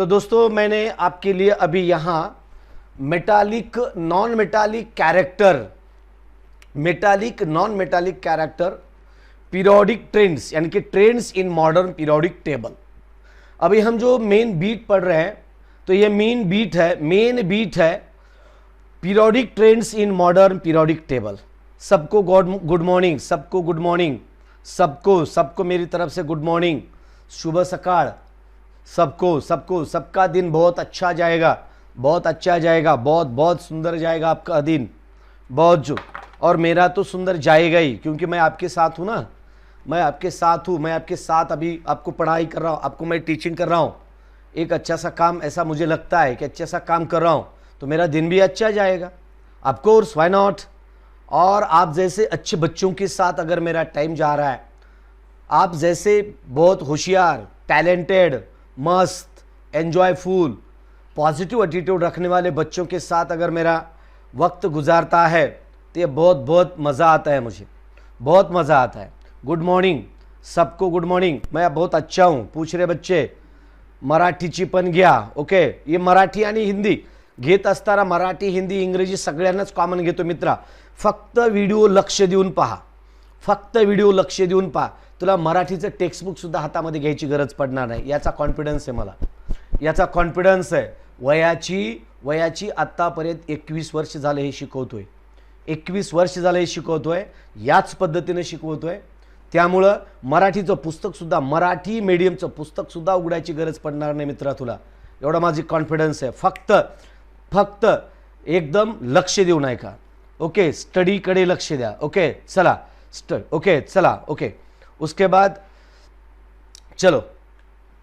तो दोस्तों मैंने आपके लिए अभी यहां metallic non metallic character, metallic non metallic character, periodic trends यानी कि trends in modern periodic table. अभी हम जो मेन बीट पढ़ रहे हैं तो ये मेन बीट है periodic trends in modern periodic table. सबको गुड मॉर्निंग, सबको गुड मॉर्निंग, सबको मेरी तरफ से गुड मॉर्निंग, शुभ सकाळ, सबका दिन बहुत अच्छा जाएगा, बहुत सुंदर जाएगा आपका दिन, और मेरा तो सुंदर जाएगा ही, क्योंकि मैं आपके साथ हूं ना, मैं आपके साथ अभी आपको पढ़ाई कर रहा हूं, आपको मैं टीचिंग कर रहा हूं। एक अच्छा सा काम, ऐसा मुझे लगता है कि अच्छा सा काम कर रहा हूं तो मेरा दिन भी अच्छा जाएगा। Of course, why not. और आप जैसे अच्छे बच्चों के साथ अगर मेरा टाइम जा रहा है, आप जैसे बहुत होशियार, टैलेंटेड, मस्त, एंजॉयफुल, पॉजिटिव एटीट्यूड रखने वाले बच्चों के साथ अगर मेरा वक्त गुजारता है तो ये बहुत मज़ा आता है, मुझे बहुत मज़ा आता है। गुड मॉर्निंग, सबको गुड मॉर्निंग। मैं बहुत अच्छा हूँ, पूछ रहे बच्चे। मराठीची पण घ्या, ओके। ये मराठी आणि हिंदी घेत असताना मराठी, हिंदी, इंग्रजी सगळ्यांनाच कॉमन घेतो मित्रा। फक्त व्हिडिओ लक्ष देऊन पहा, तुला मराठीचं टेक्स्टबुक सुद्धा हातामध्ये घ्यायची गरज पडणार नाही, याचा कॉन्फिडन्स आहे मला, याचा कॉन्फिडन्स आहे। वयाची आत्तापर्यंत 21 वर्ष झाले हे शिकवतोय, 21 वर्ष झाले हे शिकवतोय, याच पद्धतीने शिकवतोय। त्यामुळं मराठीचं पुस्तक सुद्धा, मराठी मीडियमचं पुस्तक सुद्धा उघडायची गरज पडणार नाही मित्रा तुला, एवढा माझी कॉन्फिडन्स आहे। फक्त एकदम लक्ष देऊ नये का, ओके। स्टडीकडे लक्ष द्या, ओके। चला ओके। उसके बाद चलो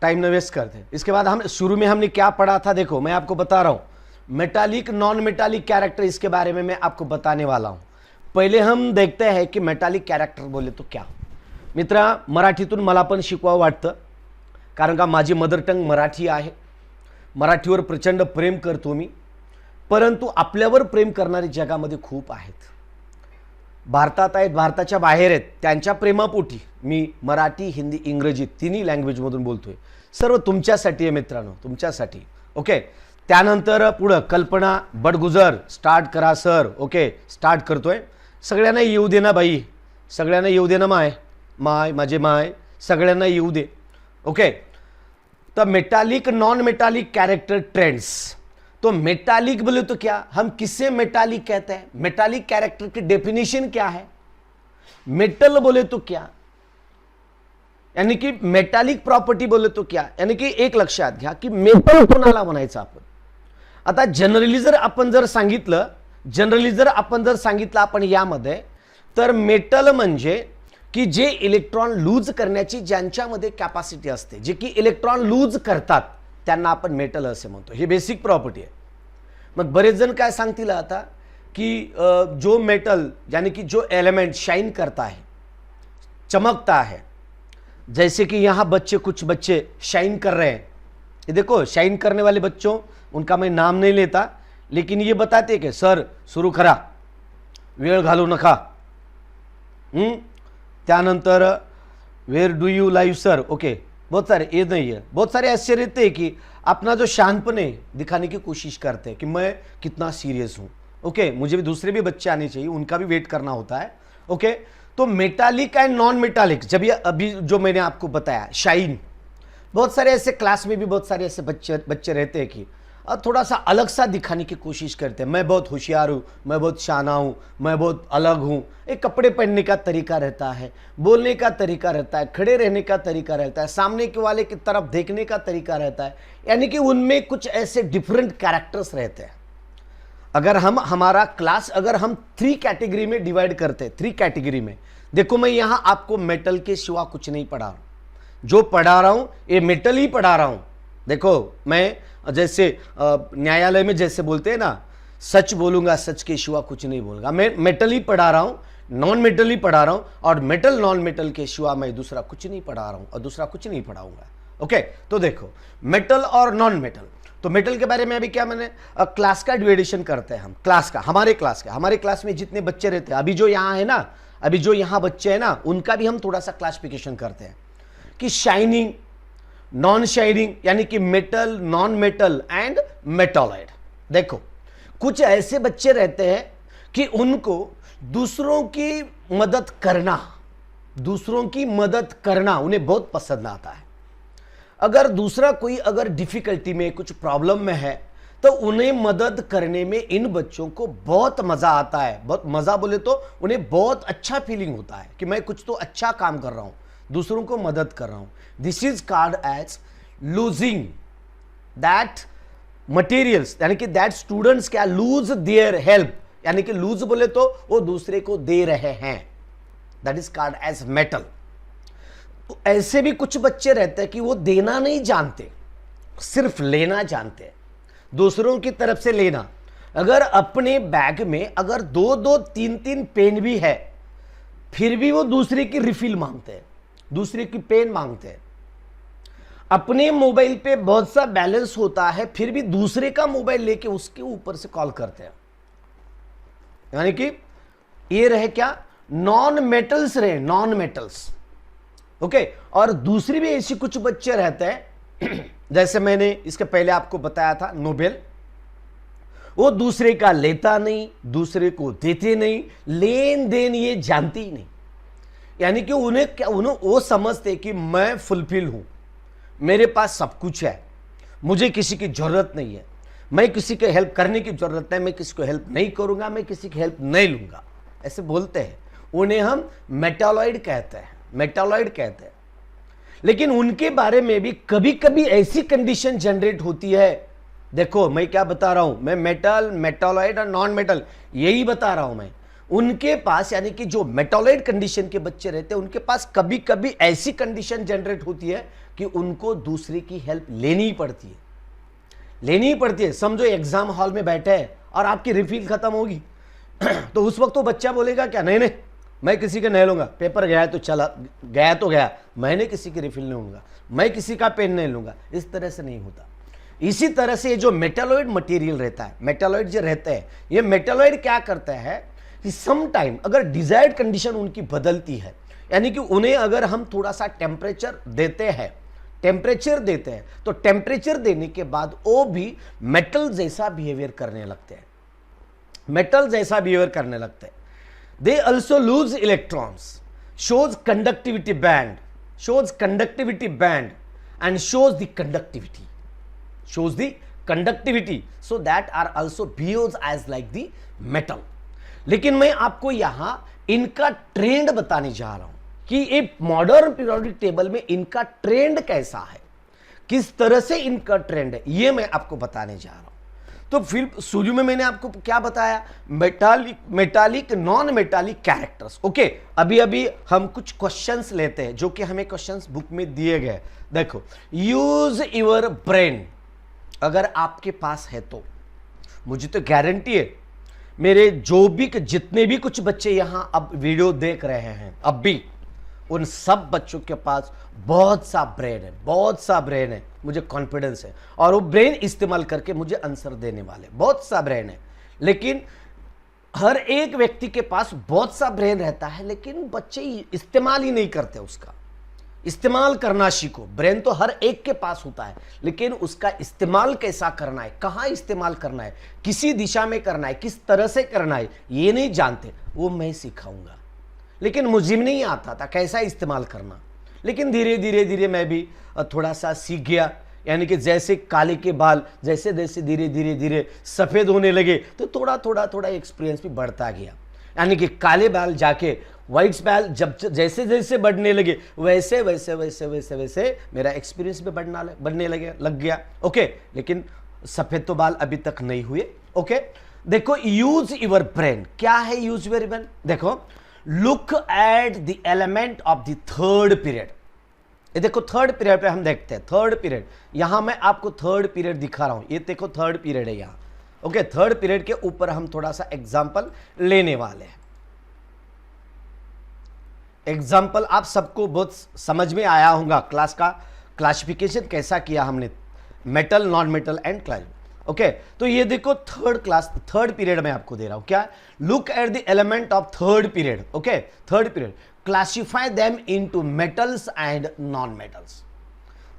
टाइम न वेस्ट करते। इसके बाद हम शुरू में हमने क्या पढ़ा था, देखो मैं आपको बता रहा हूं, मेटालिक नॉन मेटालिक कैरेक्टर, इसके बारे में मैं आपको बताने वाला हूं। पहले हम देखते हैं कि मेटालिक कैरेक्टर बोले तो क्या। मित्रा, मराठीतून मला पण शिकवावं वाटतं, कारण का माझी मदर टंग मराठी आहे, मराठीवर प्रचंड प्रेम करतो मी। परंतु आपल्यावर प्रेम करणारे जगामध्ये खूप आहेत, भारतात आहेत, भारताच्या बाहेर आहेत, त्यांच्या प्रेमापोटी मी मराठी, हिंदी, इंग्रजी तिन्ही लँग्वेजमधून बोलतोय। सर्व तुमच्यासाठी आहे मित्रांनो, तुमच्यासाठी, ओके। त्यानंतर पुढं कल्पना बडगुजर, स्टार्ट करा सर, ओके। स्टार्ट करतोय। सगळ्यांना येऊ दे ना बाई, सगळ्यांना येऊ दे ना, माझे माय, सगळ्यांना येऊ दे, ओके। तो metallic non metallic character trends. तो मेटालिक बोले तो क्या, हम किसे मेटालिक कहते हैं, मेटालिक कैरेक्टर की डेफिनेशन क्या है, मेटल बोले तो क्या, यानी कि मेटालिक प्रॉपर्टी बोले तो क्या, यानी कि एक लक्षात घ्या की मेटल कोणाला म्हणायचं आपण। आता जनरली जर आपण जर सांगितलं आपण यामध्ये, तर मेटल म्हणजे की जे इलेक्ट्रॉन लूज करण्याची ज्यांच्यामध्ये कॅपॅसिटी असते, जे की इलेक्ट्रॉन लूज करतात, त्यांना आपण मेटल असे म्हणतो। हे बेसिक प्रॉपर्टी आहे। मग बरेच जण काय सांगतील आता की जो मेटल यानी कि जो एलिमेंट शाइन करता है, चमकता है, जैसे कि यहाँ कुछ बच्चे शाइन कर रहे हैं। ये देखो, शाइन करने वाले बच्चों, उनका मैं नाम नहीं लेता, लेकिन ये बताते कि सर सुरू करा, वेळ घालू नका। त्यानंतर where do you live sir, okay. बहुत सारे, ये नहीं है, बहुत सारे ऐसे रहते हैं कि अपना जो शांतपन है दिखाने की कोशिश करते हैं कि मैं कितना सीरियस हूँ, ओके। मुझे भी दूसरे भी बच्चे आने चाहिए, उनका भी वेट करना होता है, ओके। तो मेटालिक एंड नॉन मेटालिक, जब ये अभी जो मैंने आपको बताया शाइन, बहुत सारे ऐसे क्लास में भी बहुत सारे ऐसे बच्चे रहते हैं कि थोड़ा सा अलग सा दिखाने की कोशिश करते हैं। मैं बहुत होशियार हूँ, मैं बहुत शाना हूँ, मैं बहुत अलग हूँ। एक कपड़े पहनने का तरीका रहता है, बोलने का तरीका रहता है, खड़े रहने का तरीका रहता है, सामने के वाले की तरफ देखने का तरीका रहता है, यानी कि उनमें कुछ ऐसे डिफरेंट कैरेक्टर्स रहते हैं। अगर हम हमारा क्लास अगर हम 3 कैटेगरी में डिवाइड करते हैं, 3 कैटेगरी में, देखो मैं यहाँ आपको मेटल के सिवा कुछ नहीं पढ़ा रहा हूँ, जो पढ़ा रहा हूँ ये मेटल ही पढ़ा रहा हूँ। देखो मैं जैसे न्यायालय में जैसे बोलते हैं ना, सच बोलूंगा, सच के सिवा कुछ नहीं बोलूंगा। मैं मेटल ही पढ़ा रहा हूं, नॉन मेटल ही पढ़ा रहा हूं, और मेटल नॉन मेटल के सिवा मैं दूसरा कुछ नहीं पढ़ा रहा हूं और दूसरा कुछ नहीं पढ़ाऊंगा, ओके। तो देखो मेटल और नॉन मेटल, तो मेटल के बारे में अभी क्या मैंने क्लास का डिवाइडेशन करते हैं हम, क्लास का, हमारे क्लास में जितने बच्चे रहते हैं, अभी जो यहाँ है ना, अभी जो यहाँ बच्चे हैं ना, उनका भी हम थोड़ा सा क्लासिफिकेशन करते हैं कि शाइनिंग, नॉन शाइनिंग यानी कि metal, non metal and metalloid. देखो कुछ ऐसे बच्चे रहते हैं कि उनको दूसरों की मदद करना उन्हें बहुत पसंद आता है। अगर दूसरा कोई अगर डिफिकल्टी में, कुछ प्रॉब्लम में है, तो उन्हें मदद करने में इन बच्चों को बहुत मजा आता है। बहुत मजा बोले तो उन्हें बहुत अच्छा फीलिंग होता है कि मैं कुछ तो अच्छा काम कर रहा हूं, दूसरों को मदद कर रहा हूं। This is called as losing that materials, यानी कि दैट स्टूडेंट्स क्या लूज देयर हेल्प, यानी कि लूज बोले तो वो दूसरे को दे रहे हैं, that is called as metal. तो ऐसे भी कुछ बच्चे रहते हैं कि वो देना नहीं जानते, सिर्फ लेना जानते हैं, दूसरों की तरफ से लेना। अगर अपने बैग में अगर 2-2, 3-3 पेन भी है, फिर भी वो दूसरे की रिफिल मांगते हैं, दूसरे की पेन मांगते हैं। अपने मोबाइल पे बहुत सा बैलेंस होता है, फिर भी दूसरे का मोबाइल लेके उसके ऊपर से कॉल करते हैं। यानी कि ये रहे क्या, नॉन मेटल्स रहे, नॉन मेटल्स। ओके, और दूसरी भी ऐसी कुछ बच्चे रहते हैं जैसे मैंने इसके पहले आपको बताया था, नोबेल, वो दूसरे का लेता नहीं, दूसरे को देते नहीं, लेन देन ये जानती ही नहीं। यानी कि उन्हें वो समझते कि मैं फुलफिल हूं, मेरे पास सब कुछ है, मुझे किसी की जरूरत नहीं है, मैं किसी के हेल्प करने की जरूरत है, मैं किसी को हेल्प नहीं करूंगा, मैं किसी की हेल्प नहीं लूंगा, ऐसे बोलते हैं। उन्हें हम मेटालॉइड कहते हैं, मेटालॉइड कहते हैं। लेकिन उनके बारे में भी कभी कभी ऐसी कंडीशन जनरेट होती है। देखो मैं क्या बता रहा हूं, मैं मेटल, मेटालॉइड और नॉन मेटल यही बता रहा हूं मैं। उनके पास यानी कि जो मेटालॉइड कंडीशन के बच्चे रहते हैं, उनके पास कभी कभी ऐसी कंडीशन जनरेट होती है कि उनको दूसरे की हेल्प लेनी ही पड़ती है। समझो एग्जाम हॉल में बैठे हैं और आपकी रिफिल खत्म होगी तो उस वक्त तो बच्चा बोलेगा क्या, नहीं नहीं मैं किसी के नहीं लूंगा, पेपर गया तो चला गया तो गया, मैंने किसी की रिफिल नहीं लूंगा, मैं किसी का पेन नहीं लूंगा। इस तरह से नहीं होता। इसी तरह से ये जो मेटालॉइड मटेरियल रहता है, मेटालॉइड जो रहते हैं, ये मेटालॉइड क्या करता है कि सम टाइम अगर डिजायर्ड कंडीशन उनकी बदलती है, यानी कि उन्हें अगर हम थोड़ा सा टेम्परेचर देते हैं तो टेम्परेचर देने के बाद वो भी मेटल जैसा बिहेवियर करने लगते हैं। They also lose electrons, shows conductivity band and shows the conductivity, so that are also behaves as like the metal। लेकिन मैं आपको यहां इनका ट्रेंड बताने जा रहा हूं कि एक मॉडर्न पीरियोडिक टेबल में इनका ट्रेंड कैसा है, किस तरह से इनका ट्रेंड है, ये मैं आपको बताने जा रहा हूं। तो फिर शुरू में मैंने आपको क्या बताया, metallic non metallic characters. Okay, अभी हम कुछ क्वेश्चंस लेते हैं जो कि हमें क्वेश्चंस बुक में दिए गए। देखो, यूज योर ब्रेन, अगर आपके पास है तो मुझे तो गारंटी है, मेरे जितने भी कुछ बच्चे यहां अब वीडियो देख रहे हैं, अब भी उन सब बच्चों के पास बहुत सा ब्रेन है, मुझे कॉन्फिडेंस है, और वो ब्रेन इस्तेमाल करके मुझे आंसर देने वाले बहुत सा ब्रेन है। लेकिन हर एक व्यक्ति के पास बहुत सा ब्रेन रहता है, लेकिन बच्चे इस्तेमाल ही नहीं करते। उसका इस्तेमाल करना सीखो। ब्रेन तो हर एक के पास होता है, लेकिन उसका इस्तेमाल कैसा करना है, कहां इस्तेमाल करना है, किसी दिशा में करना है, किस तरह से करना है, ये नहीं जानते। वो मैं सिखाऊंगा। लेकिन मुझे नहीं आता था कैसा इस्तेमाल करना, लेकिन धीरे धीरे मैं भी थोड़ा सा सीख गया। यानी कि जैसे काले के बाल जैसे जैसे धीरे सफेद होने लगे, तो थोड़ा एक्सपीरियंस भी बढ़ता गया। यानी कि काले बाल जाके व्हाइट बाल जब जैसे जैसे बढ़ने लगे, वैसे मेरा एक्सपीरियंस भी बढ़ने लग गया। ओके, लेकिन सफेद तो बाल अभी तक नहीं हुए। ओके, देखो, यूज योर ब्रेन। क्या है यूज योर ब्रेन? देखो, look at the element of the third period. ये देखो, थर्ड पीरियड पे हम देखते हैं। थर्ड पीरियड, यहां मैं आपको थर्ड पीरियड दिखा रहा हूं। ये देखो, थर्ड पीरियड है यहां। ओके, थर्ड पीरियड के ऊपर हम थोड़ा सा एग्जाम्पल लेने वाले हैं। एग्जाम्पल आप सबको बहुत समझ में आया होगा, क्लास का क्लासिफिकेशन कैसा किया हमने, metal, non metal and class. Okay, तो ये देखो, थर्ड पीरियड में आपको दे रहा हूं। क्या? Look at the element of third period. Okay, third period, classify them into metals and non metals.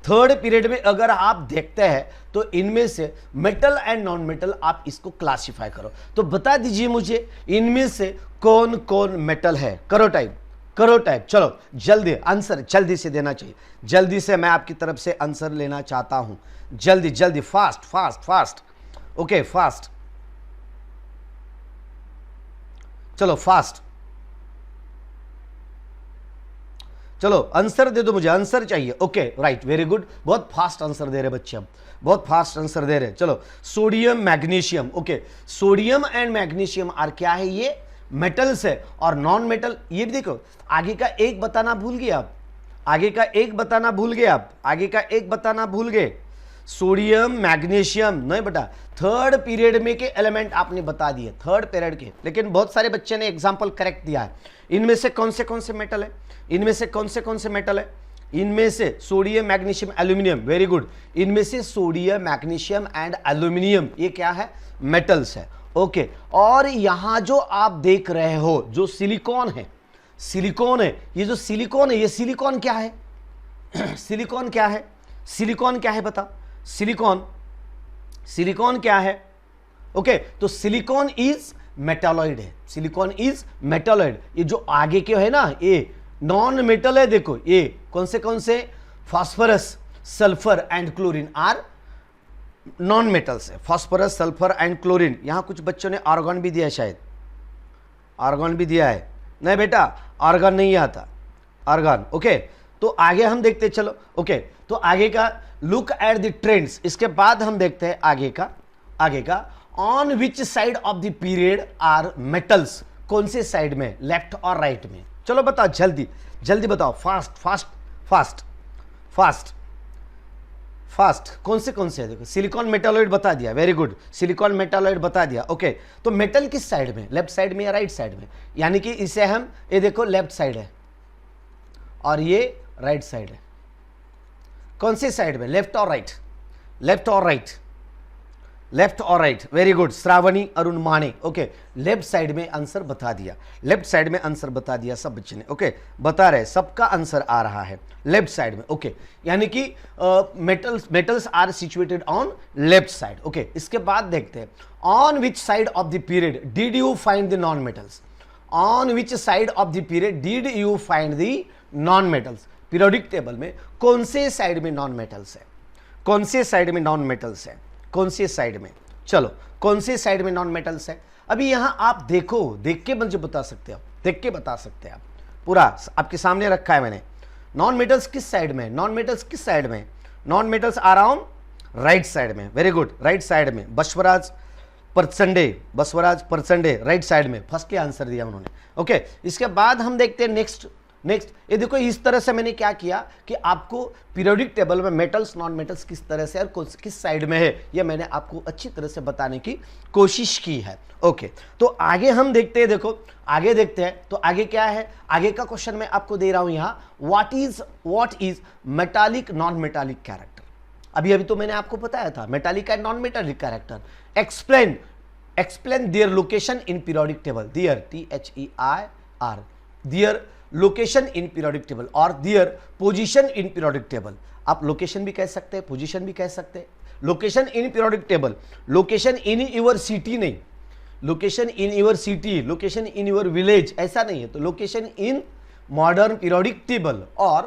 Third period में अगर आप देखते हैं तो इनमें से मेटल एंड नॉन मेटल आप इसको क्लासिफाई करो। तो बता दीजिए मुझे इनमें से कौन कौन मेटल है। करो टाइप, करो टाइप, चलो जल्दी आंसर जल्दी से देना चाहिए, जल्दी से मैं आपकी तरफ से आंसर लेना चाहता हूं, जल्दी जल्दी, fast fast fast, okay fast, चलो फास्ट, चलो आंसर दे दो, मुझे आंसर चाहिए। ओके राइट, वेरी गुड, बहुत फास्ट आंसर दे रहे बच्चे, हम बहुत फास्ट आंसर दे रहे। चलो sodium magnesium, okay sodium and magnesium are क्या है, ये मेटल्स है। और नॉन मेटल ये भी देखो, आगे का एक बताना भूल गए आप, आगे का एक बताना भूल गए आप, आगे का एक बताना भूल गए। सोडियम मैग्नीशियम नहीं बेटा, थर्ड पीरियड में के एलिमेंट आपने बता दिए, थर्ड पीरियड के, लेकिन बहुत सारे बच्चे ने एग्जांपल करेक्ट दिया है। इनमें से कौन से मेटल है, इनमें से कौन से मेटल है, इनमें से sodium magnesium aluminium, very good, इनमें से सोडियम मैग्नीशियम एंड एल्यूमिनियम ये क्या है, मेटल्स है। ओके और यहां जो आप देख रहे हो जो सिलिकॉन है, सिलिकॉन है, ये जो सिलिकॉन है, ये सिलिकॉन क्या है सिलिकॉन क्या है, सिलिकॉन क्या है बताओ, सिलिकॉन, सिलिकॉन क्या है। ओके तो सिलिकॉन इज मेटालॉइड है, सिलिकॉन इज मेटालॉइड। ये जो आगे के है ना ये नॉन मेटल है, देखो ये कौन से phosphorus sulphur and chlorine are non metals है, फास्फोरस सल्फर एंड क्लोरीन। यहां कुछ बच्चों ने आर्गन भी दिया है, शायद आर्गन भी दिया है, नहीं बेटा आर्गन नहीं आता, आर्गन। ओके तो आगे हम देखते चलो, ओके तो आगे का लुक एट द ट्रेंड्स, इसके बाद हम देखते हैं आगे का on which side of the period are metals, कौन से साइड में, लेफ्ट और राइट में। चलो बताओ जल्दी जल्दी बताओ, fast fast fast fast fast, कौन से देखो, सिलिकॉन मेटालॉइड बता दिया, वेरी गुड, सिलिकॉन मेटालॉइड बता दिया। ओके तो मेटल किस साइड में, लेफ्ट साइड में या राइट साइड में, यानी कि इसे हम ये देखो लेफ्ट साइड है और ये राइट साइड है, कौन से साइड में, लेफ्ट और राइट, लेफ्ट और राइट, लेफ्ट और right, very good Shravani Arun माने। ओके लेफ्ट साइड में आंसर बता दिया, लेफ्ट साइड में आंसर बता दिया सब बच्चे ने। ओके बता रहे सबका आंसर आ रहा है लेफ्ट साइड में। ओके यानी कि metals are situated on left side. Okay इसके बाद देखते हैं on which side of the period did you find the non metals, on which side of the period did you find the non metals. Periodic table में कौन से side में non metals है, कौन से साइड में नॉन मेटल्स है, कौन से साइड में, चलो कौन से साइड में नॉन मेटल्स है। अभी यहां आप देखो, देख के मुझे बता सकते हो, देख के बता सकते हैं आप, पूरा आपके सामने रखा है मैंने। नॉन मेटल्स किस साइड में, नॉन मेटल्स किस साइड में, non metals are on right side में, वेरी गुड राइट साइड में। बसवराज परचंडे राइट साइड में, फर्स्ट के आंसर दिया उन्होंने। ओके इसके बाद हम देखते हैं नेक्स्ट ये देखो, इस तरह से मैंने क्या किया कि आपको पीरियोडिक टेबल में मेटल्स नॉन मेटल्स किस तरह से और किस साइड में है ये मैंने आपको अच्छी तरह से बताने की कोशिश की है। ओके तो आगे हम देखते हैं, देखो आगे देखते हैं तो आगे क्या है, आगे का क्वेश्चन मैं आपको दे रहा हूं यहां, what is metallic non metallic character. अभी तो मैंने आपको बताया था metallic and non metallic character. Explain their location in periodic table, their THEIR, their location in periodic table और their position in periodic table. आप लोकेशन भी कह सकते हैं, पोजीशन भी कह सकते हैं। Location in periodic table, location in your city नहीं, location in your city, location in your village ऐसा नहीं है, तो location in modern periodic table और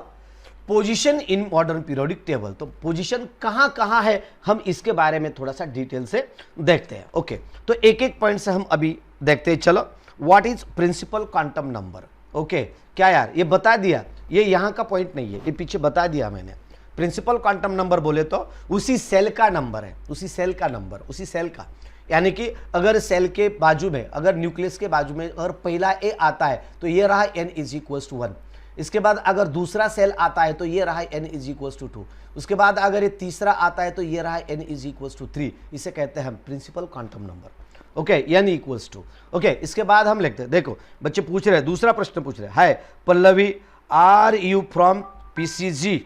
position in modern periodic table. तो पोजीशन कहां कहां है हम इसके बारे में थोड़ा सा डिटेल से देखते हैं। ओके तो एक एक पॉइंट से हम अभी देखते हैं। चलो what is principal quantum number. Okay क्या यार ये बता दिया, ये यहां का पॉइंट नहीं है, ये पीछे बता दिया मैंने। प्रिंसिपल क्वांटम नंबर बोले तो उसी सेल का नंबर है, उसी सेल का नंबर, उसी सेल का, यानी कि अगर सेल के बाजू में, अगर न्यूक्लियस के बाजू में अगर पहला ए आता है तो ये रहा n = 1, इसके बाद अगर दूसरा सेल आता है तो ये रहा n = 2, उसके बाद अगर ये तीसरा आता है तो ये रहा n = 3, इसे कहते हैं हम principal quantum number. Okay n = 2। Okay इसके बाद हम लिखते हैं, देखो बच्चे पूछ रहे हैं, दूसरा प्रश्न पूछ रहे हैं, hi Pallavi are you from PCG।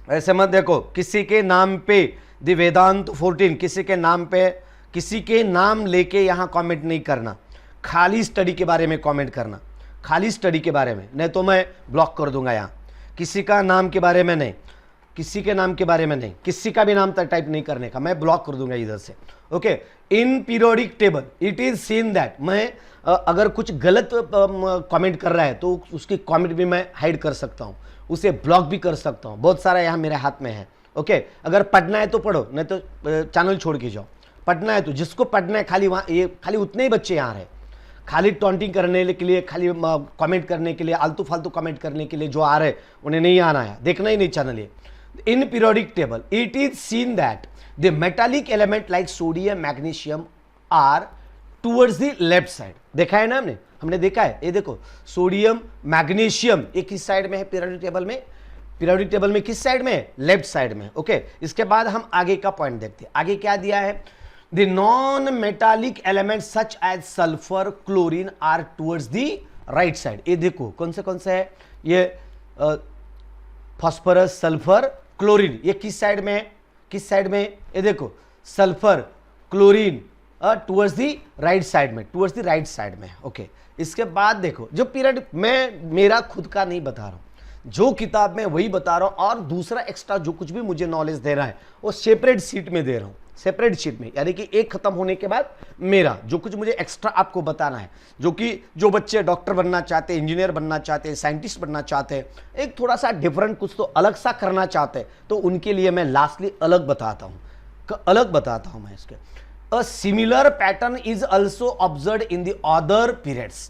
ऐसे मत देखो, किसी के नाम पे द वेदांत 14, किसी के नाम पे, किसी के नाम लेके यहां कमेंट नहीं करना, खाली स्टडी के बारे में कमेंट करना, खाली स्टडी के बारे में, नहीं तो मैं ब्लॉक कर दूंगा यहां, किसी का नाम के बारे में नहीं। किसी के नाम के बारे में नहीं, किसी का भी नाम टाइप नहीं करने का, मैं ब्लॉक कर दूंगा इधर से। Okay, in periodic table it is seen that, मैं अगर कुछ गलत कमेंट कर रहा है तो उसकी कमेंट भी मैं हाइड कर सकता हूं, उसे ब्लॉक भी कर सकता हूं, बहुत सारा यहां मेरे हाथ में है। ओके, अगर पढ़ना है तो पढ़ो, नहीं तो चैनल छोड़ के जाओ। पढ़ना है तो जिसको पढ़ना है, खाली वहां ये खाली उतने ही बच्चे यहां रहे, खाली टॉन्टिंग करने के लिए, खाली कमेंट करने के लिए, आलतू फालतू कमेंट करने के लिए जो आ रहे उन्हें नहीं आना है, देखना ही नहीं चैनल ये। In periodic table it is seen that the metallic element like sodium magnesium are towards the left side. देखा है ना हमने देखा है, ये देखो सोडियम मैग्नीशियम ये किस साइड में है पीरियोडिक टेबल में, पीरियोडिक टेबल में किस साइड में, लेफ्ट साइड में। ओके, इसके बाद हम आगे का पॉइंट देखते हैं, आगे क्या दिया है, the non metallic element such as sulphur chlorine are towards the right side. ये देखो कौन से है, ये फास्फोरस, सल्फर, क्लोरीन, ये किस साइड में है, किस साइड में, ये देखो sulphur chlorine towards the right side में, टूवर्ड्स दी राइट साइड में। ओके, इसके बाद देखो जो पीरियड, मैं मेरा खुद का नहीं बता रहा हूं, जो किताब में वही बता रहा हूं, और दूसरा एक्स्ट्रा जो कुछ भी मुझे नॉलेज दे रहा है वो सेपरेट शीट में दे रहा हूं, सेपरेट शीट में, यानी कि एक खत्म होने के बाद मेरा जो कुछ मुझे एक्स्ट्रा आपको बताना है, जो बच्चे डॉक्टर बनना चाहते हैं, इंजीनियर बनना चाहते हैं, साइंटिस्ट बनना चाहते हैं, एक थोड़ा सा डिफरेंट कुछ तो अलग सा करना चाहते हैं, तो उनके लिए मैं लास्टली अलग बताता हूं मैं इसके। अ similar pattern is also observe in the other periods.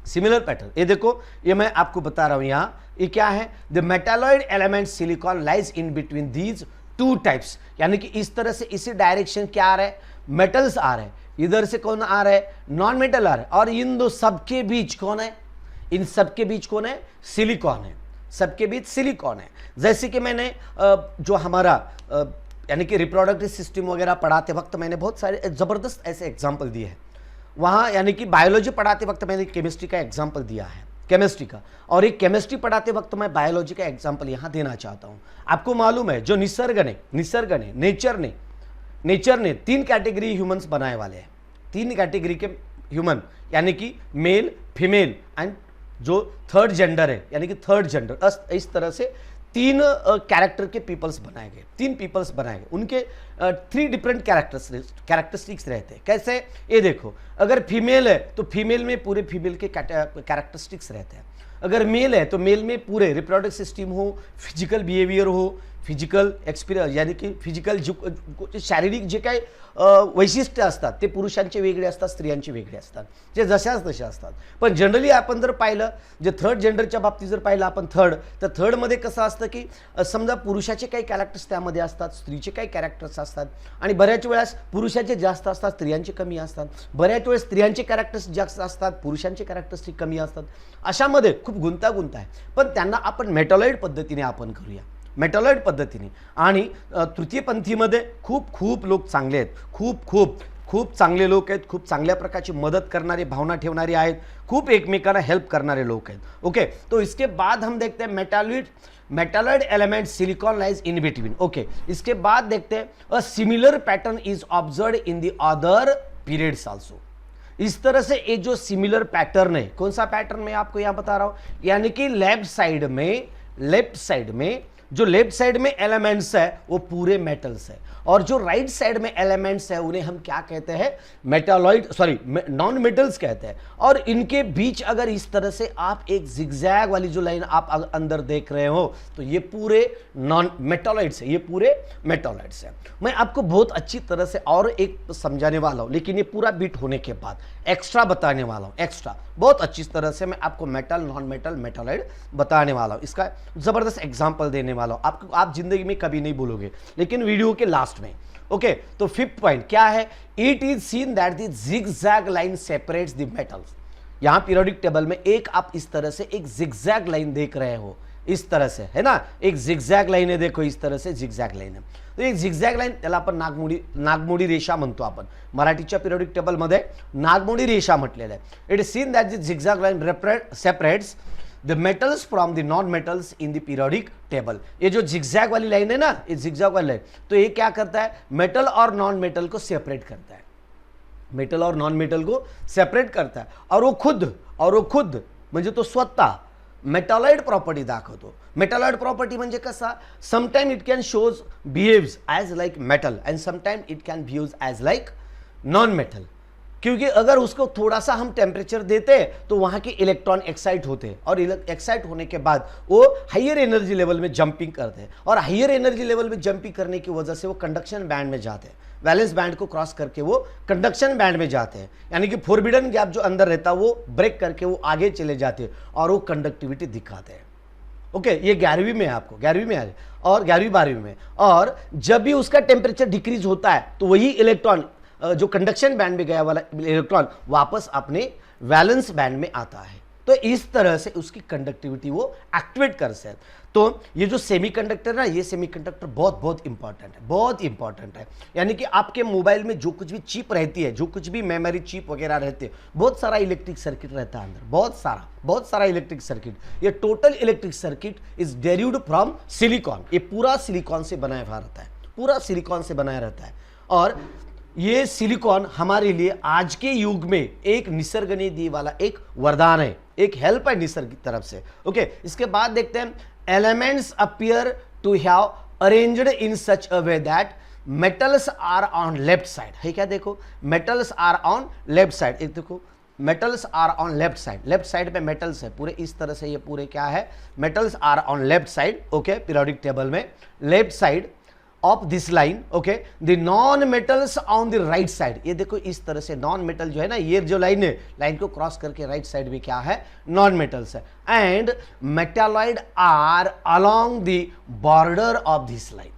Similar pattern, ये देखो, ये मैं आपको बता रहा हूं यहां, ये क्या है, the metalloid element silicon lies in between these two types, यानी कि इस तरह से इसी डायरेक्शन क्या आ रहा है, मेटल्स आ रहे हैं, इधर से कौन आ रहा है, नॉन मेटल आ रहा है, और इन दो सबके बीच कौन है, इन सबके बीच कौन है, सिलिकॉन है, सबके बीच सिलिकॉन है। जैसे कि मैंने जो हमारा यानी कि रिप्रोडक्टिव सिस्टम वगैरह पढ़ाते वक्त मैंने बहुत सारे जबरदस्त ऐसे एग्जाम्पल दिए हैं वहाँ, यानी कि बायोलॉजी पढ़ाते वक्त मैंने केमिस्ट्री का एग्जाम्पल दिया है, केमिस्ट्री का, और एक केमिस्ट्री पढ़ाते वक्त मैं बायोलॉजी का एग्जाम्पल यहाँ देना चाहता हूँ। आपको मालूम है जो निसर्ग ने नेचर ने 3 कैटेगरी ह्यूमंस बनाए वाले हैं, 3 कैटेगरी के ह्यूमन, यानी कि मेल, फीमेल एंड जो थर्ड जेंडर है, यानी कि थर्ड जेंडर, इस तरह से 3 कैरेक्टर के पीपल्स बनाए गए, 3 पीपल्स बनाए गए, उनके 3 डिफरेंट कैरेक्टरिस्टिक्स रहते हैं। कैसे, ये देखो, अगर फीमेल है तो फीमेल में पूरे फीमेल के कैरेक्टरिस्टिक्स रहते हैं, अगर मेल है तो मेल में पूरे रिप्रोडक्टिव सिस्टम हो, फिजिकल बिहेवियर हो, फिजिकल एक्सपिरियन्स, यानी की फिजिकल शारीरिक जे काही वैशिष्ट्य असतात ते पुरुषांचे वेगळे असतात, स्त्रियांचे वेगळे असतात, जे जशाच तसे असतात। पण जनरली आपण जर पाहिलं, जे थर्ड जेंडरच्या बाबतीत जर पाहिलं आपण तर थर्डमध्ये कसं असतं की समजा पुरुषाचे काही कॅरेक्टर्स त्यामध्ये असतात, स्त्रीचे काही कॅरेक्टर्स असतात, आणि बऱ्याच वेळेस पुरुषाचे जास्त असतात, स्त्रियांचे कमी असतात, बऱ्याच वेळेस स्त्रियांचे कॅरेक्टर्स जास्त असतात, पुरुषांचे कॅरेक्टर्स कमी असतात, अशामध्ये खूप गुंतागुंत आहे। पण त्यांना आपण मेटॉलॉइड पद्धतीने आपण करूया, मेटॉलॉइड पद्धतीने, आणि तृतीयपंथीमध्ये खूप लोक चांगले आहेत, खूप चांगले लोक आहेत, खूप चांगल्या प्रकारची मदत करणारे, भावना ठेवणारे आहेत, खूप एकमेकांना हेल्प करणारे लोक आहेत। ओके, तो इसके बाद हम देखते हैं metalloid element silicon lies in between. Okay, इसके बाद देखते हैं a similar pattern is observe in the other periods also. इस तरह से ये जो सिमिलर पैटर्न है, कौन सा पैटर्न मैं आपको यहां बता रहा हूं, यानी कि लेफ्ट साइड में जो लेफ्ट साइड में एलिमेंट्स है वो पूरे मेटल्स है, और जो राइट साइड में एलिमेंट्स है उन्हें हम क्या कहते हैं, नॉन मेटल्स कहते हैं। और इनके बीच अगर इस तरह से आप एक जिगजैग वाली जो लाइन आप अंदर देख रहे हो, तो ये पूरे नॉन मेटॉलॉइड्स है, ये पूरे मेटॉलॉइड्स है। मैं आपको बहुत अच्छी तरह से और एक समझाने वाला हूं, लेकिन ये पूरा बीट होने के बाद एक्स्ट्रा बताने वाला हूं, एक्स्ट्रा बहुत अच्छी तरह से मैं आपको मेटल, नॉन मेटल, मेटॉलॉइड बताने वाला हूं, इसका जबरदस्त एग्जाम्पल देने वाला हूं। आप जिंदगी में कभी नहीं बोलोगे, लेकिन वीडियो के लास्ट में। ओके, तो 5th पॉइंट क्या है, it is seen that the zigzag line separates the metals. यहां पीरियोडिक टेबल में एक आप इस तरह से एक जिगजैग लाइन देख रहे हो, इस तरह से है ना, एक जिगजैग लाइन है, देखो इस तरह से जिगजैग लाइन है। तो एक जिगजॅग लाईन त्याला आपण नागमोडी रेषा म्हणतो, आपण मराठीच्या पिरियोडिक टेबल मध्ये नागमोडी रेषा म्हटलेलं आहे। It is seen that the zigzag line separates the metals from the non metals in the periodic table. ये जो जिगजैग वाली लाइन है ना, ये जिगजैग वाली लाइन, तो ये क्या करता है, मेटल और नॉन मेटल को सेपरेट करता है, मेटल और नॉन मेटल को सेपरेट करता है। और वो खुद म्हणजे तो स्वतः मेटॉलॉइड प्रॉपर्टी दाखवतो. मेटॉलॉइड प्रॉपर्टी म्हणजे कसा, sometime it can shows behaves as like metal and sometime it can behaves as like non metal. क्योंकि अगर उसको थोड़ा सा हम टेम्परेचर देते हैं तो वहां के इलेक्ट्रॉन एक्साइट होते हैं और एक्साइट होने के बाद वो हाइयर एनर्जी लेवल में जंपिंग करते हैं और हाइयर एनर्जी लेवल में जंपिंग करने की वजह से वो कंडक्शन बैंड में जाते हैं. वैलेंस बैंड को क्रॉस करके वो कंडक्शन बैंड में जाते हैं, यानी कि फोरबिडन गैप जो अंदर रहता है वो ब्रेक करके वो आगे चले जाते हैं और वो कंडक्टिविटी दिखाते हैं. ओके, ये 11वीं में है, आपको 11वीं में है और 11वीं 12वीं में. और जब भी उसका टेम्परेचर डिक्रीज होता है तो वही इलेक्ट्रॉन जो कंडक्शन बैंड में गया वाला इलेक्ट्रॉन वापस अपने वैलेंस बैंड में आता है. तो इस तरह से उसकी कंडक्टिविटी वो एक्टिवेट कर सकते हैं. तो ये जो सेमीकंडक्टर ना, ये सेमीकंडक्टर बहुत बहुत इंपॉर्टेंट है, बहुत इंपॉर्टेंट है. यानी कि आपके मोबाइल में जो कुछ भी चिप रहती है, जो कुछ भी मेमोरी चिप वगैरह रहती है, बहुत सारा इलेक्ट्रिक सर्किट रहता है अंदर, बहुत सारा इलेक्ट्रिक सर्किट. ये total electric circuit is derived from silicon. ये पूरा सिलिकॉन से बनाया हुआ रहता है, पूरा सिलिकॉन से बनाया रहता है. और ये सिलिकॉन हमारे लिए आज के युग में एक निसर्ग ने दी वाला एक वरदान है, एक हेल्प है निसर्ग की तरफ से. ओके, इसके बाद देखते हैं elements appear to have arranged in such a way that metals are on left side. है क्या, देखो metals are on left side. एक देखो metals are on left side, left side पे मेटल्स है पूरे इस तरह से. ये पूरे क्या है, metals are on left side. Okay, periodic table में left side of this line. Okay, the non metals on the right side. ये देखो इस तरह से नॉन मेटल जो है ना, ये जो लाइन है, लाइन को क्रॉस करके राइट साइड में क्या है, नॉन मेटल्स है. And metalloid are along the border of this line.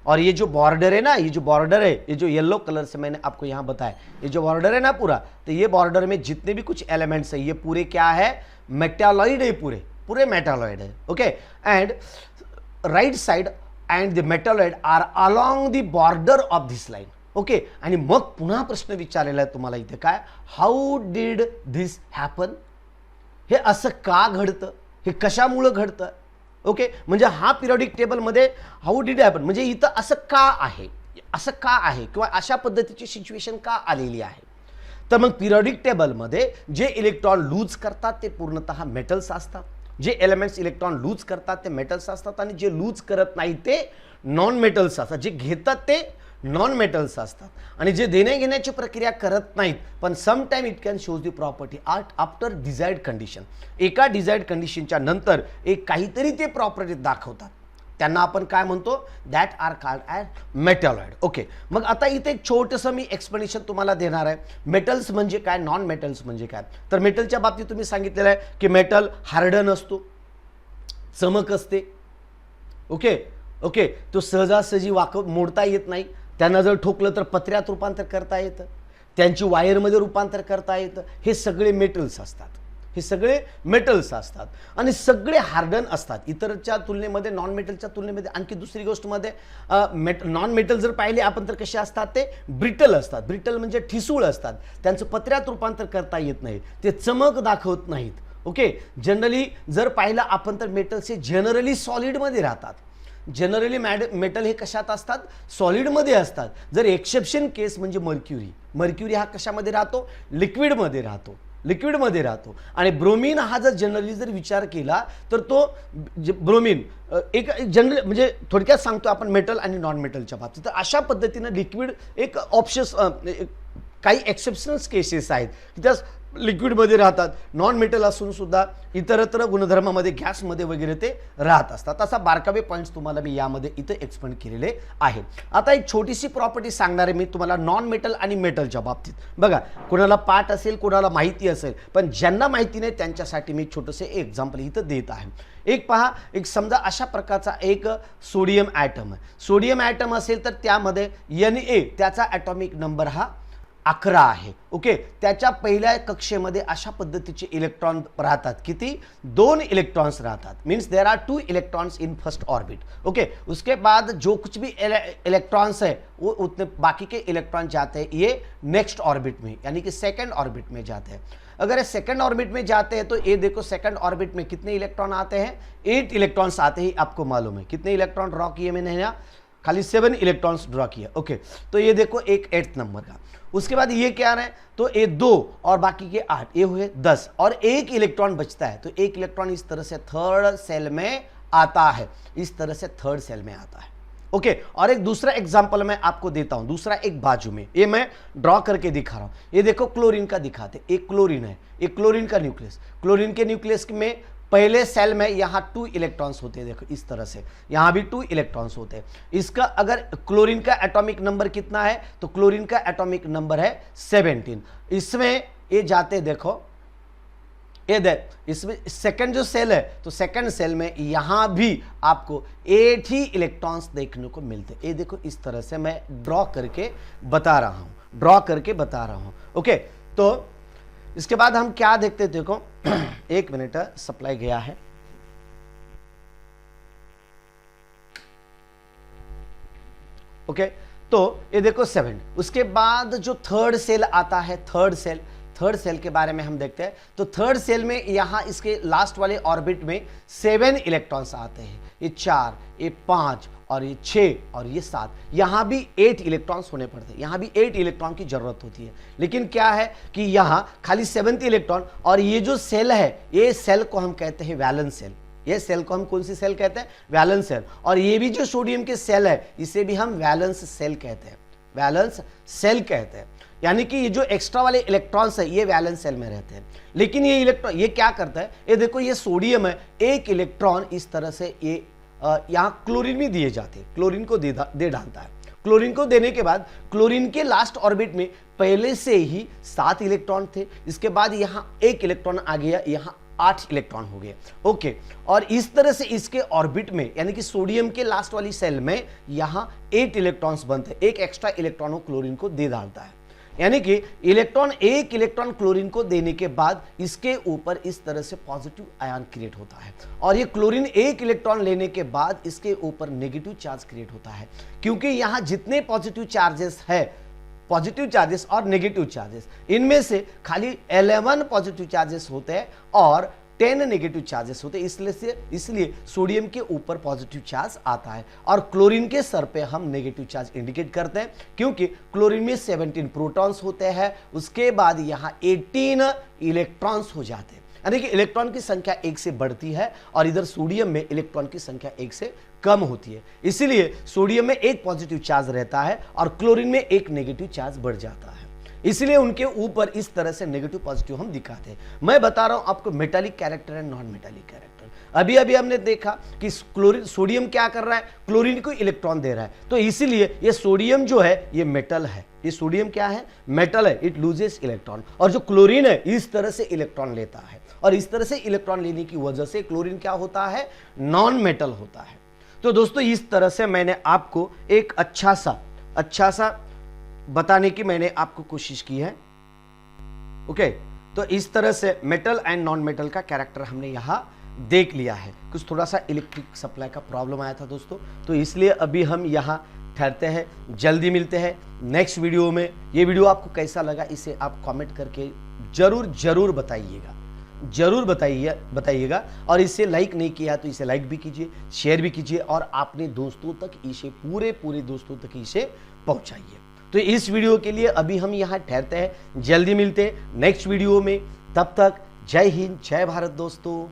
और ये जो बॉर्डर है ना, ये जो बॉर्डर है, ये जो येलो कलर से मैंने आपको यहां बताया, ये जो बॉर्डर है ना पूरा, तो ये बॉर्डर में जितने भी कुछ एलिमेंट्स है ये पूरे क्या है, मेटालॉइड है, पूरे पूरे मेटालॉइड है. Okay, and right side and the metalloid are along the border of this line. Okay, आणि मग पुन्हा प्रश्न विचारलेला आहे तुम्हाला इथे काय, हाऊ डिड दिस हॅपन. हे असं का घडतं, हे कशामुळे घडतं. ओके, म्हणजे हा पिरियोडिक टेबल मध्ये हाऊ डिड हॅपन म्हणजे इथं असं का आहे, असं का आहे किंवा अशा पद्धतीची सिच्युएशन का आलेली आहे. तर मग पिरियोडिक टेबल मध्ये जे इलेक्ट्रॉन लूज करतात ते पूर्णतः मेटल्स असतात, जे एलिमेंट्स इलेक्ट्रॉन लूज करतात ते मेटल्स असतात आणि जे लूज करत नाही ते नॉन मेटल्स असतात. जे घेतात ते नॉन मेटल्स असतात आणि जे देणे घेण्याची प्रक्रिया करत नाहीत पण sometime it can shows the property after desired condition. एका डिझायर्ड कंडिशनच्या नंतर एक काहीतरी ते प्रॉपर्टी दाखवतात, त्यांना आपण काय म्हणतो, that are called as metalloid. Okay, मग आता इथे एक छोटंसं मी एक्सप्लेनेशन तुम्हाला देणार आहे. मेटल्स म्हणजे काय, नॉन मेटल्स म्हणजे काय. तर मेटलच्या बाबतीत तुम्ही सांगितलेलं आहे की मेटल हार्डन असतो, चमक असते. ओके ओके, तो सहजासहजी मोडता येत नाही. त्यांना जर ठोकलं तर पत्र्यात रूपांतर करता येतं, त्यांची वायरमध्ये रूपांतर करता येतं. हे सगळे मेटल्स असतात, हे सगळे मेटल्स असतात आणि सगळे हार्डन असतात. इतरच्या तुलनेमध्ये, नॉन मेटलच्या तुलनेमध्ये आणखी दुसरी गोष्ट मध्ये, नॉन मेटल जर पाहिले आपण तर कसे असतात, ते ब्रिटल असतात. ब्रिटल म्हणजे ठिसूळ असतात, त्यांचं पत्र्यात रूपांतर करता येत नाही, ते चमक दाखवत नाहीत. ओके, जनरली जर पाहिलं आपण तर मेटल्स हे जनरली सॉलिडमध्ये राहतात. जनरली मेटल हे कशात असतात, सॉलिडमध्ये असतात. जर एक्सेप्शन केस म्हणजे मर्क्युरी. मर्क्युरी हा कशामध्ये राहतो, लिक्विडमध्ये राहतो, लिक्विडमध्ये राहतो. आणि ब्रोमीन हा जर जनरली जर विचार केला तर तो ब्रोमीन एक जनरल म्हणजे थोडक्यात सांगतो आपण मेटल आणि नॉन मेटलच्या बाबतीत. तर अशा पद्धतीने लिक्विड एक ऑप्शन, काही एक्सेप्शनल केसेस आहेत की त्या लिक्विडमध्ये राहतात, नॉन मेटल असून सुद्धा इतरत्र गुणधर्मामध्ये, गॅसमध्ये वगैरे ते राहत असतात. असा बारकावे पॉईंट्स तुम्हाला मी यामध्ये इथे एक्सप्लेन केलेले आहे. आता एक छोटीशी प्रॉपर्टी सांगणार आहे मी तुम्हाला नॉन मेटल आणि मेटलच्या बाबतीत. बघा, कोणाला पाठ असेल, कोणाला माहिती असेल, पण ज्यांना माहिती नाही त्यांच्यासाठी मी छोटंसे एक्झाम्पल इथं देत आहे. एक पहा, एक समजा अशा प्रकारचा एक सोडियम ॲटम आहे. सोडियम ॲटम असेल तर त्यामध्ये Na त्याचा ॲटॉमिक नंबर हा 11 आहे. ओके, त्याच्या पहिल्या कक्षेमध्ये अशा पद्धतीचे इलेक्ट्रॉन राहतात. किती, 2 इलेक्ट्रॉन्स राहतात. Means there are 2 electrons in first orbit. Okay, उसके बाद जो कुछ भी इलेक्ट्रॉन्स है वो उतने बाकी के इलेक्ट्रॉन जाते हैं ये नेक्स्ट ऑर्बिट में, यानी कि सेकंड ऑर्बिट में जाते हैं. अगर ये सेकंड ऑर्बिट में जाते हैं तो ये देखो सेकंड ऑर्बिट में कितने इलेक्ट्रॉन आते हैं, 8 इलेक्ट्रॉन्स आते हैं. आपको मालूम है कितने इलेक्ट्रॉन ड्रॉ किए मैंने यहाँ, खाली 7 इलेक्ट्रॉन्स ड्रॉ किया। ओके, तो ये देखो एक 8th नंबर का। उसके बाद ये क्या रहा है, तो ये 2 और बाकी के 8, ये हुए 10 और एक इलेक्ट्रॉन बचता है। तो एक इलेक्ट्रॉन इस तरह से थर्ड सेल में आता है, इस तरह से थर्ड सेल में आता है। ओके, और एक दूसरा एग्जांपल मैं आपको देता हूं, दूसरा एक बाजू में, ये मैं ड्रॉ करके दिखा रहा हूं। ये देखो क्लोरीन का दिखाते, एक क्लोरीन है, एक क्लोरीन का न्यूक्लियस। क्लोरीन के न्यूक्लियस में पहले सेल में यहां 2 इलेक्ट्रॉन्स होते हैं, देखो इस तरह से, यहां भी 2 इलेक्ट्रॉन्स होते हैं। इसका अगर क्लोरीन का एटॉमिक नंबर कितना है, तो क्लोरीन का एटॉमिक नंबर है 17। इसमें ये जाते, देखो ये देख, इसमें सेकंड जो सेल है, तो सेकंड सेल में यहां भी आपको 8 ही इलेक्ट्रॉन्स देखने को मिलते हैं। ये देखो इस तरह से मैं ड्रॉ करके बता रहा हूं, ओके। तो इसके बाद हम क्या देखते हैं, देखो एक मिनट, सप्लाई गया है। ओके, तो ये देखो 7। उसके बाद जो थर्ड सेल आता है, थर्ड सेल के बारे में हम देखते हैं। तो थर्ड सेल में यहां इसके लास्ट वाले ऑर्बिट में 7 इलेक्ट्रॉन्स आते हैं, ये 4, ये 5 और ये 6 और ये 7। यहां भी 8 इलेक्ट्रॉन्स होने पड़ते हैं, यहां भी 8 इलेक्ट्रॉन की जरूरत होती है। लेकिन क्या है कि यहां खाली 7th इलेक्ट्रॉन, और ये जो सेल है, ये सेल को हम कहते हैं वैलेंस सेल। ये सेल को हम कौन सी सेल कहते हैं, वैलेंस सेल। और ये भी जो सोडियम के सेल है, इसे भी हम वैलेंस सेल कहते हैं, वैलेंस सेल कहते हैं। यानी कि ये जो एक्स्ट्रा वाले इलेक्ट्रॉन्स है, ये वैलेंस सेल में रहते हैं। लेकिन ये इलेक्ट्रॉन ये क्या करता है, ये देखो ये सोडियम है, एक इलेक्ट्रॉन इस तरह से ये यहां क्लोरीन में दिए जाते हैं, क्लोरीन को दे डालता है। क्लोरीन को देने के बाद क्लोरीन के लास्ट ऑर्बिट में पहले से ही 7 इलेक्ट्रॉन थे, इसके बाद यहां एक इलेक्ट्रॉन आ गया, यहां 8 इलेक्ट्रॉन हो गए। ओके, और इस तरह से इसके ऑर्बिट में, यानी कि सोडियम के लास्ट वाली सेल में यहां 8 इलेक्ट्रॉन्स बनते हैं, एक एक्स्ट्रा इलेक्ट्रॉन क्लोरीन को दे डालता है। यानी कि एक इलेक्ट्रॉन क्लोरीन को देने के बाद इसके ऊपर इस तरह से पॉजिटिव आयन क्रिएट होता है, और ये क्लोरीन एक इलेक्ट्रॉन लेने के बाद इसके ऊपर नेगेटिव चार्ज क्रिएट होता है। क्योंकि यहां जितने पॉजिटिव चार्जेस है, पॉजिटिव चार्जेस और नेगेटिव चार्जेस, इनमें से खाली 11 पॉजिटिव चार्जेस होते हैं और 10 नेगेटिव चार्जेस होते हैं। इसलिए सोडियम के ऊपर पॉजिटिव चार्ज आता है और क्लोरीन के सर पे हम नेगेटिव चार्ज इंडिकेट करते हैं, क्योंकि क्लोरीन में 17 प्रोटॉन्स होते हैं, उसके बाद यहां 18 इलेक्ट्रॉन्स हो जाते हैं। यानी कि इलेक्ट्रॉन की संख्या 1 से बढ़ती है और इधर सोडियम में इलेक्ट्रॉन की संख्या 1 से कम होती है। इसीलिए सोडियम में एक पॉजिटिव चार्ज रहता है और क्लोरीन में एक नेगेटिव चार्ज बढ़ जाता है। इसलिए उनके ऊपर इस तरह से नेगेटिव पॉजिटिव हम दिखाते हैं। मैं बता रहा हूं आपको metallic character and non metallic character. अभी हमने देखा कि सोडियम क्या कर रहा है, क्लोरीन को इलेक्ट्रॉन दे रहा है, तो इसीलिए ये सोडियम जो है ये मेटल है। ये सोडियम क्या है, मेटल है, इट लूजेस इलेक्ट्रॉन। और जो क्लोरीन है इस तरह से इलेक्ट्रॉन लेता है, और इस तरह से इलेक्ट्रॉन लेने की वजह से क्लोरीन क्या होता है, नॉन मेटल होता है। तो दोस्तों इस तरह से मैंने आपको एक अच्छा सा बताने की मैंने आपको कोशिश की है। ओके, तो इस तरह से मेटल एंड नॉन मेटल का कैरेक्टर हमने यहां देख लिया है। कुछ थोड़ा सा इलेक्ट्रिक सप्लाई का प्रॉब्लम आया था दोस्तों, तो इसलिए अभी हम यहां ठहरते हैं। जल्दी मिलते हैं नेक्स्ट वीडियो में। ये वीडियो आपको कैसा लगा इसे आप कमेंट करके जरूर बताइएगा। और इसे लाइक नहीं किया तो इसे लाइक भी कीजिए, शेयर भी कीजिए, और अपने दोस्तों तक इसे पूरे दोस्तों तक इसे पहुंचाइए। तो इस वीडियो के लिए अभी हम यहाँ ठहरते हैं। जल्दी मिलते हैं नेक्स्ट वीडियो में। तब तक जय हिंद, जय भारत दोस्तों।